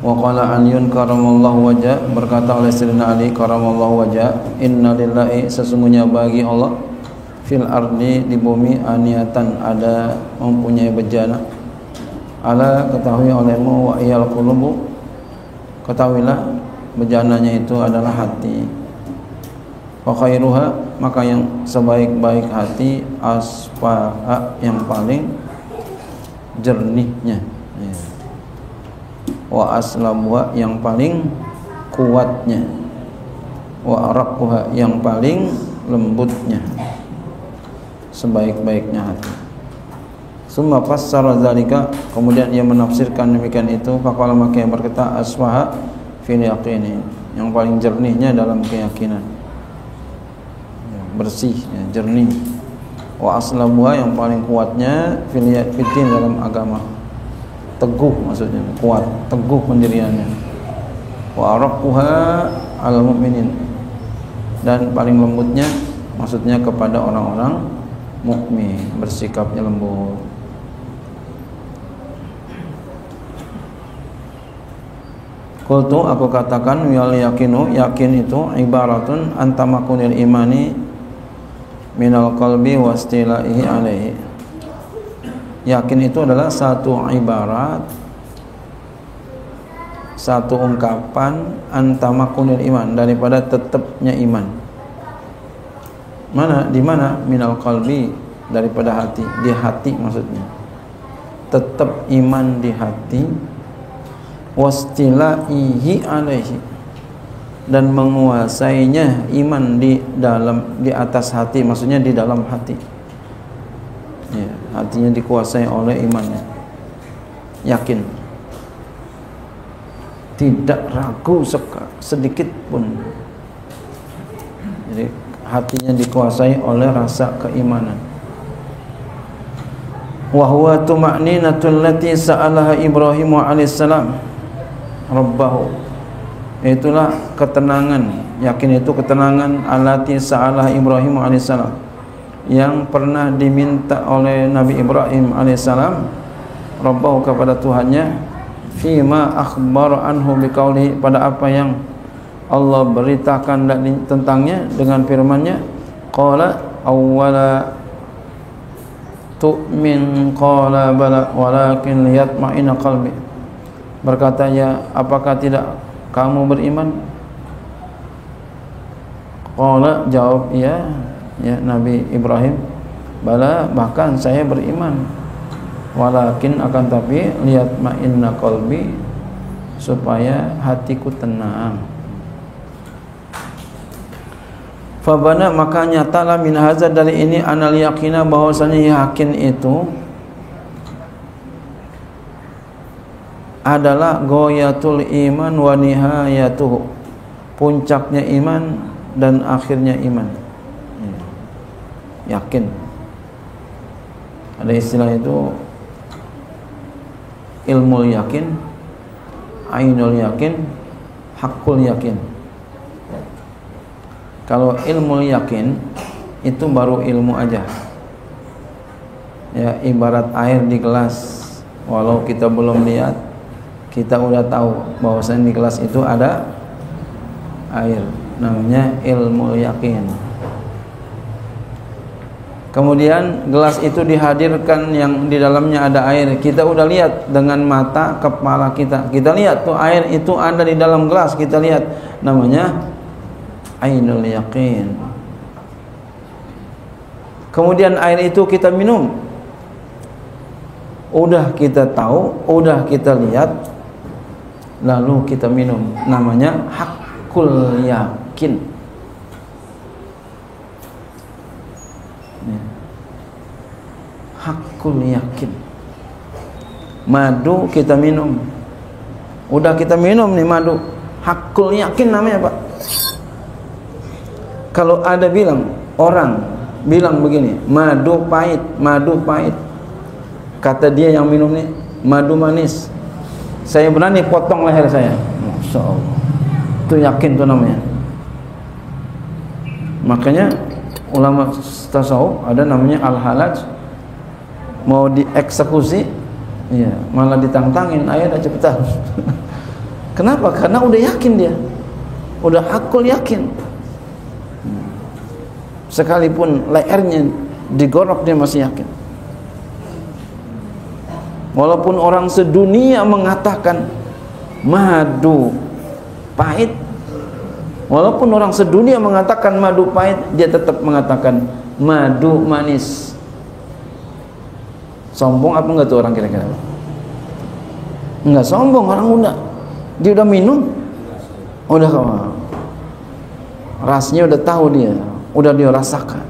Wa qala Aliun karamallahu wajah, berkata oleh Sayyidina Ali karamallahu wajah, inna lillahi, sesungguhnya bagi Allah, fil ardi, di bumi, aniatan, ada mempunyai bejana. Ala, ketahui olehmu, wa iyal qulubu, ketahuilah bejananya itu adalah hati. Wa khairuha, maka yang sebaik-baik hati, asfaha, yang paling jernihnya, ya. Wa aslamuha, yang paling kuatnya. Wa araqquha, yang paling lembutnya, sebaik-baiknya hati. Summa fassara dzalika, kemudian ia menafsirkan demikian itu. Faqala, maka yang berkata, asfaha fil yaqini, yang paling jernihnya dalam keyakinan, bersih, ya, jernih. Wa aslamuha, yang paling kuatnya fil din, dalam agama, teguh, maksudnya kuat, teguh pendiriannya. Wa araqquha al mu'minin, dan paling lembutnya, maksudnya kepada orang-orang mukmin, bersikapnya lembut. Qultu, aku katakan, wal yakinu, yakin itu ibaratun antamakunil imani minal qalbi wastilaihi alaihi. Yakin itu adalah satu ibarat, satu ungkapan antamakunil iman, daripada tetapnya iman. Mana, di mana? Minal qalbi, daripada hati, di hati maksudnya. Tetap iman di hati, wastilaihi alaihi, dan menguasainya iman di atas hati, maksudnya di dalam hati, ya, hatinya dikuasai oleh imannya. Yakin, tidak ragu sedikit pun. Jadi hatinya dikuasai oleh rasa keimanan. Wa huwa tuma'ninatul lati sa'alaha Ibrahim alaihissalam Rabbahu, itulah ketenangan, yakin itu ketenangan, allati sa'alah Ibrahim alaihissalam, yang pernah diminta oleh Nabi Ibrahim alaihissalam, Rabbahu, kepada Tuhannya, fima akhbar anhu biqauli, pada apa yang Allah beritakan tentangnya dengan firman-Nya, qala awwala tu'min, qala bala walakin liyatma'inna qalbi, berkata, ya, apakah tidak kamu beriman? Qala, jawab, ya Nabi Ibrahim, bala, bahkan saya beriman, walakin, akan tapi, liyatma'inna qalbi, supaya hatiku tenang. Fabana, maka nyatalah min hadza, dari ini, anal yakina, bahwasanya yakin itu adalah goyatul iman wa nihayatuhu, puncaknya iman dan akhirnya iman. Yakin, ada istilah itu, ilmul yakin, ainul yakin, hakul yakin. Kalau ilmul yakin itu baru ilmu aja, ya, ibarat air di gelas, walau kita belum lihat, kita udah tahu bahwasanya di gelas itu ada air, namanya ilmu yakin. Kemudian gelas itu dihadirkan yang di dalamnya ada air, kita udah lihat dengan mata kepala kita, kita lihat tuh air itu ada di dalam gelas, kita lihat, namanya ainul yakin. Kemudian air itu kita minum, udah kita tahu, udah kita lihat, lalu kita minum, namanya hakul yakin. Hakul yakin. Madu kita minum, udah kita minum nih madu, hakul yakin namanya, Pak. Kalau ada orang bilang begini, madu pahit, kata dia yang minum nih, madu manis, saya berani potong leher saya. Masya Allah, itu yakin tuh namanya. Makanya ulama tasawuf ada namanya al-halaj, mau dieksekusi, ya, malah ditantangin, ayo dah cepetan. Kenapa? Karena udah yakin dia, udah hakul yakin. Sekalipun lehernya digorok dia masih yakin. Walaupun orang sedunia mengatakan madu pahit, walaupun orang sedunia mengatakan madu pahit, dia tetap mengatakan madu manis. Sombong apa enggak tuh orang kira-kira? Enggak sombong, orang dia udah minum, udah rasanya udah tahu dia, udah dia rasakan.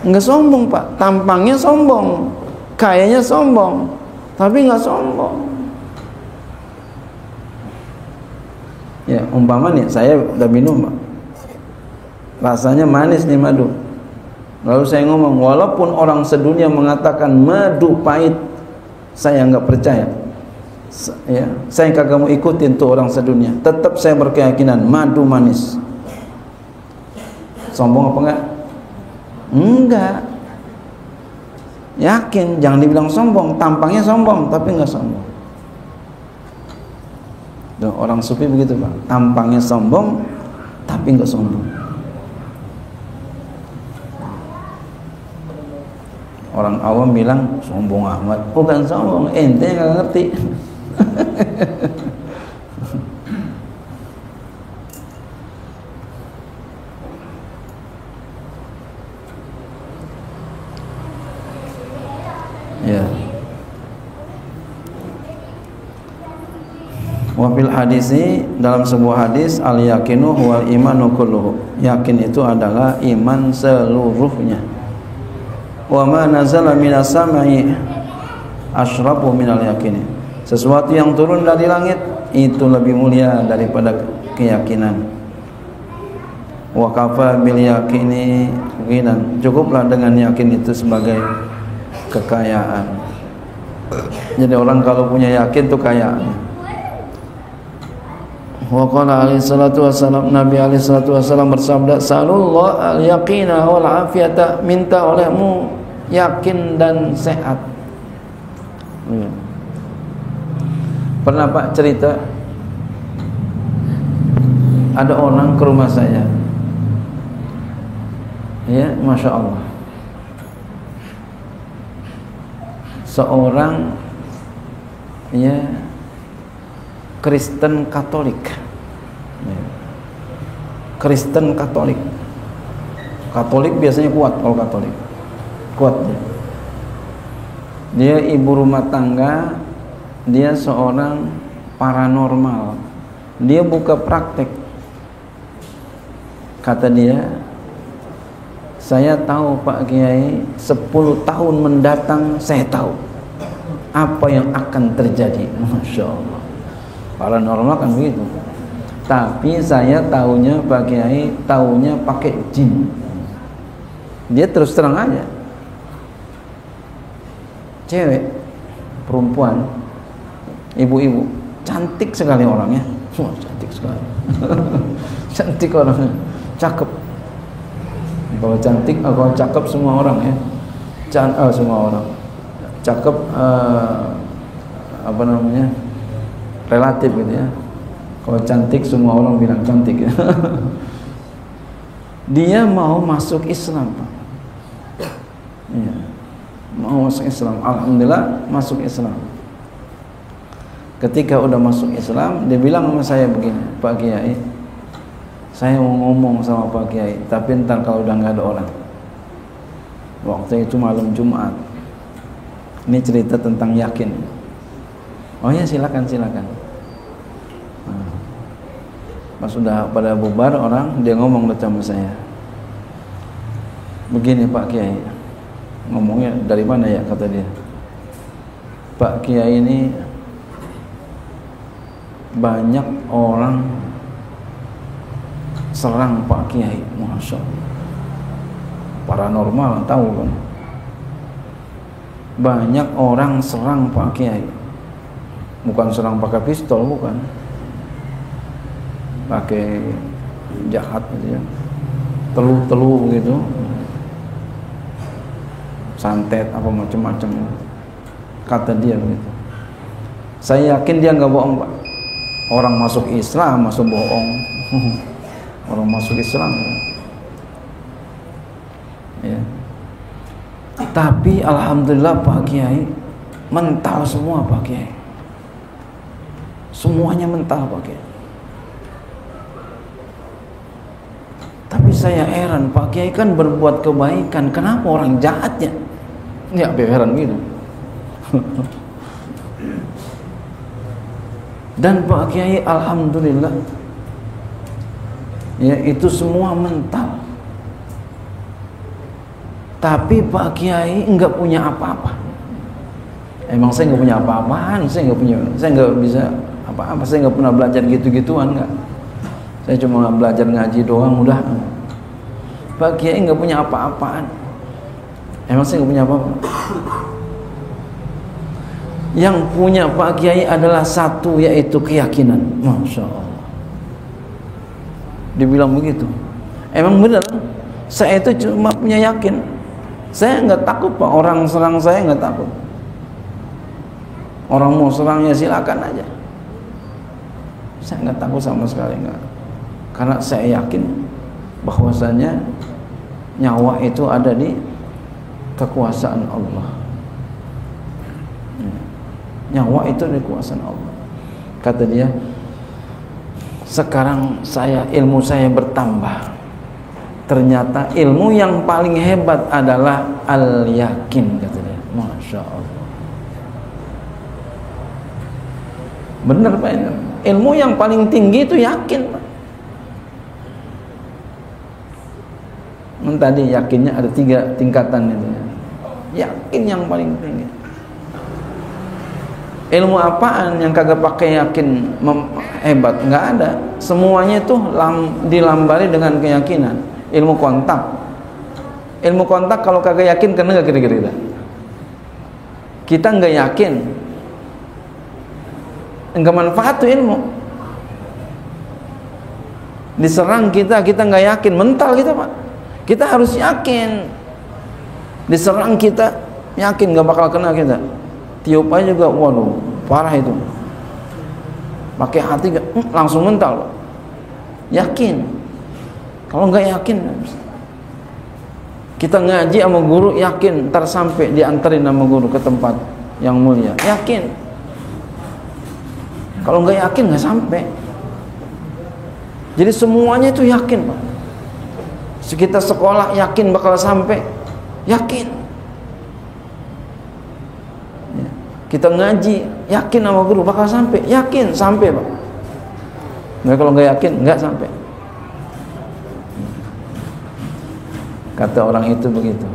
Enggak sombong Pak, tampangnya sombong, kayaknya sombong, tapi enggak sombong. Ya umpama nih, saya udah minum Pak, rasanya manis nih madu, lalu saya ngomong, walaupun orang sedunia mengatakan madu pahit, saya enggak percaya. Ya, saya kagak mau ikutin tuh orang sedunia, tetap saya berkeyakinan madu manis. Sombong apa enggak? Enggak. Yakin, jangan dibilang sombong, tampangnya sombong tapi enggak sombong. Tuh, orang sufi begitu Pak, tampangnya sombong tapi enggak sombong. Orang awam bilang sombong amat, bukan sombong, ente nggak ngerti. Ya. Wafil hadisi, dalam sebuah hadis, al yakinu huwal imanu kulluhu. Yakin itu adalah iman seluruhnya. Wa ma nazala minas samai asyrafu minal yakini. Sesuatu yang turun dari langit itu lebih mulia daripada keyakinan. Wa kafa bil yakini ghinan. Cukuplah dengan yakin itu sebagai kekayaan. Jadi orang kalau punya yakin itu kaya. Wa qala alaihi salatu wassalam, Nabi alaihi salatu wassalam bersabda, salullah al-yaqina wal afiyata, minta olehmu yakin dan sehat. Pernah Pak cerita, ada orang ke rumah saya, ya Masya Allah, seorang ya Kristen Katolik, Kristen Katolik. Katolik biasanya kuat, kalau Katolik kuat dia ibu rumah tangga, dia seorang paranormal, dia buka praktek. Kata dia, saya tahu Pak Kiai, 10 tahun mendatang saya tahu apa yang akan terjadi. Masya Allah, paranormal kan begitu. Tapi saya tahunya Pak Kiai, tahunya pakai jin. Dia terus terang aja, cewek, perempuan, ibu-ibu, cantik sekali orangnya. Wah, cantik sekali. Cantik orangnya, cakep. Kalau cantik, kalau cakep semua orang ya. Semua orang cakep, apa namanya, relatif gitu ya. Kalau cantik semua orang bilang cantik ya. Dia mau masuk Islam Pak. Ya, mau masuk Islam. Alhamdulillah masuk Islam. Ketika udah masuk Islam, dia bilang sama saya begini, Pak Kiai, saya mau ngomong sama Pak Kiai, tapi ntar kalau udah nggak ada orang. Waktu itu malam Jumat. Ini cerita tentang yakin. Oh ya, silakan. Pas sudah pada bubar orang, dia ngomong sama saya, begini Pak Kiai, ngomongnya dari mana ya, kata dia, Pak Kiai ini banyak orang serang Pak Kiai. Masya Allah, paranormal tahu kan, banyak orang serang Pak Kiai, bukan serang pakai pistol, bukan pakai jahat gitu ya, teluh gitu, santet apa macam-macam. Kata dia begitu. Saya yakin dia nggak bohong Pak. Orang masuk Islam masuk bohong. Orang masuk Islam ya. Tapi alhamdulillah Pak Kiai mental semua Pak Kiai. Semuanya mental Pak Kiai. Tapi saya heran, Pak Kiai kan berbuat kebaikan, kenapa orang jahatnya? Ya heran gitu. Dan Pak Kiai alhamdulillah ya itu semua mental. Tapi Pak Kiai enggak punya apa-apa. Emang saya enggak punya apa-apaan, saya enggak bisa apa-apa, saya enggak pernah belajar gitu-gituan enggak. Saya cuma belajar ngaji doang udah. Pak Kiai enggak punya apa-apaan. Emang saya enggak punya apa-apa. Yang punya Pak Kiai adalah satu, yaitu keyakinan. Masya Allah. Dibilang begitu. Emang benar. Saya itu cuma punya yakin. Saya enggak takut Pak, orang serang saya enggak takut. Orang mau serangnya silakan aja. Saya enggak takut sama sekali, enggak. Karena saya yakin bahwasanya nyawa itu ada di kekuasaan Allah. Nyawa itu di kekuasaan Allah. Kata dia, sekarang ilmu saya bertambah. Ternyata ilmu yang paling hebat adalah al-yakin, kata dia. Masya Allah. Benar Pak, ilmu yang paling tinggi itu yakin Pak. Tadi yakinnya ada 3 tingkatan itu. Yakin yang paling tinggi. Ilmu apaan yang kagak pakai yakin hebat? Nggak ada. Semuanya itu dilambari dengan keyakinan. Ilmu kontak. Ilmu kontak kalau kagak yakin kena nggak kira-kira? Kita nggak yakin, nggak manfaat tuh ilmu. Diserang kita nggak yakin, mental kita Pak. Kita harus yakin. Diserang kita yakin nggak bakal kena kita. Tiup aja juga, waduh, parah itu. Pakai hati langsung mental, Pak. Yakin. Kalau nggak yakin, kita ngaji sama guru yakin, ntar sampai diantarin sama guru ke tempat yang mulia. Yakin. Kalau nggak yakin nggak sampai. Jadi semuanya itu yakin, Pak. Kita sekolah yakin bakal sampai, yakin. Ya. Kita ngaji yakin sama guru bakal sampai, yakin sampai, Pak. Nah, kalau nggak yakin nggak sampai. Kata orang itu begitu.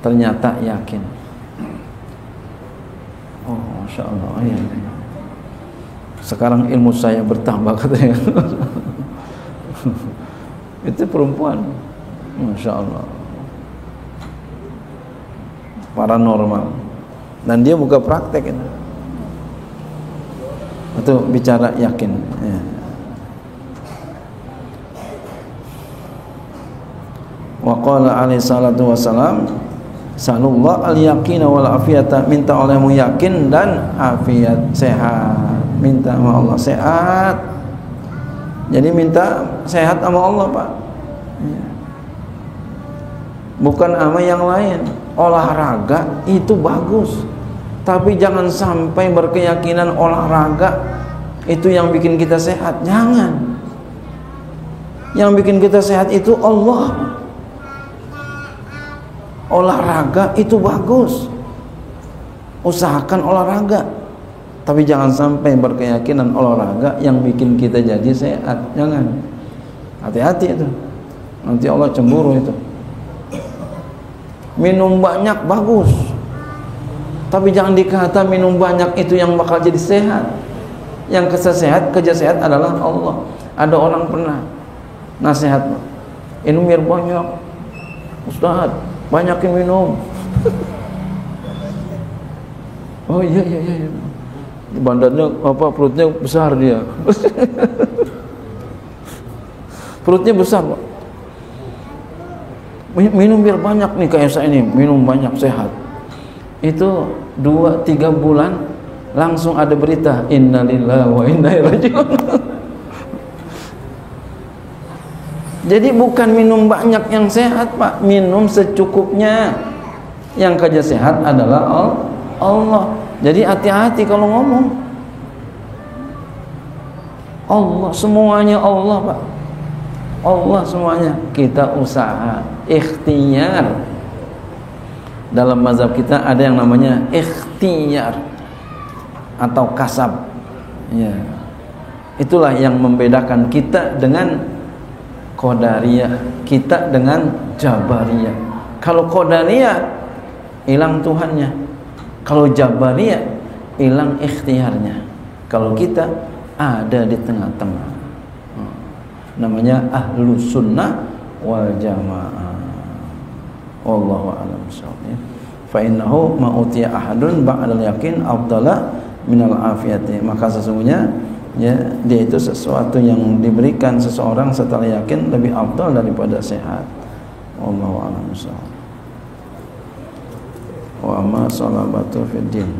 Ternyata yakin. Oh, Masya Allah. Ya. Sekarang ilmu saya bertambah, katanya. Itu perempuan, Masya Allah, paranormal, dan dia buka praktek itu bicara yakin ya. Wa qala alaihi salatu wassalam, sallallahu al-yaqina wal afiyata, minta olehmu yakin dan afiat, sehat. Minta sama Allah sehat. Jadi minta sehat sama Allah, Pak. Bukan sama yang lain. Olahraga itu bagus, tapi jangan sampai berkeyakinan olahraga itu yang bikin kita sehat. Jangan. Yang bikin kita sehat itu Allah. Olahraga itu bagus, usahakan olahraga, tapi jangan sampai berkeyakinan olahraga yang bikin kita jadi sehat. Jangan. Hati-hati itu. Nanti Allah cemburu itu. Minum banyak bagus, tapi jangan dikata minum banyak itu yang bakal jadi sehat. Yang kerja sehat adalah Allah. Ada orang pernah nasihat, minum biar banyak, Ustaz, banyakin minum. Oh iya. Badannya perutnya besar dia. Perutnya besar, Pak. Minum biar banyak nih, kayak saya ini minum banyak sehat. Itu 2-3 bulan langsung ada berita innalillahi wa inna ilaihi raji'un. Jadi bukan minum banyak yang sehat, Pak, minum secukupnya. Yang kerja sehat adalah Allah. Jadi hati-hati kalau ngomong. Allah semuanya Allah, Pak. Allah semuanya. Kita usaha, ikhtiar. Dalam mazhab kita ada yang namanya ikhtiar atau kasab. Ya. Itulah yang membedakan kita dengan Qadariyah, kita dengan Jabariyah. Kalau Qadariyah hilang Tuhannya, kalau Jabariyah hilang ikhtiarnya. Kalau kita ada di tengah-tengah, namanya ahlu sunnah wal jamaah. Wallahu a'lam bishawab. Fa innahu ma utiya ahadun ba'dal yakin afdala minal afiyati. Maka sesungguhnya ya, dia itu sesuatu yang diberikan seseorang setelah yakin lebih afdal daripada sehat. Wallahu a'lam bishawab. Wa ma salabatu fid din.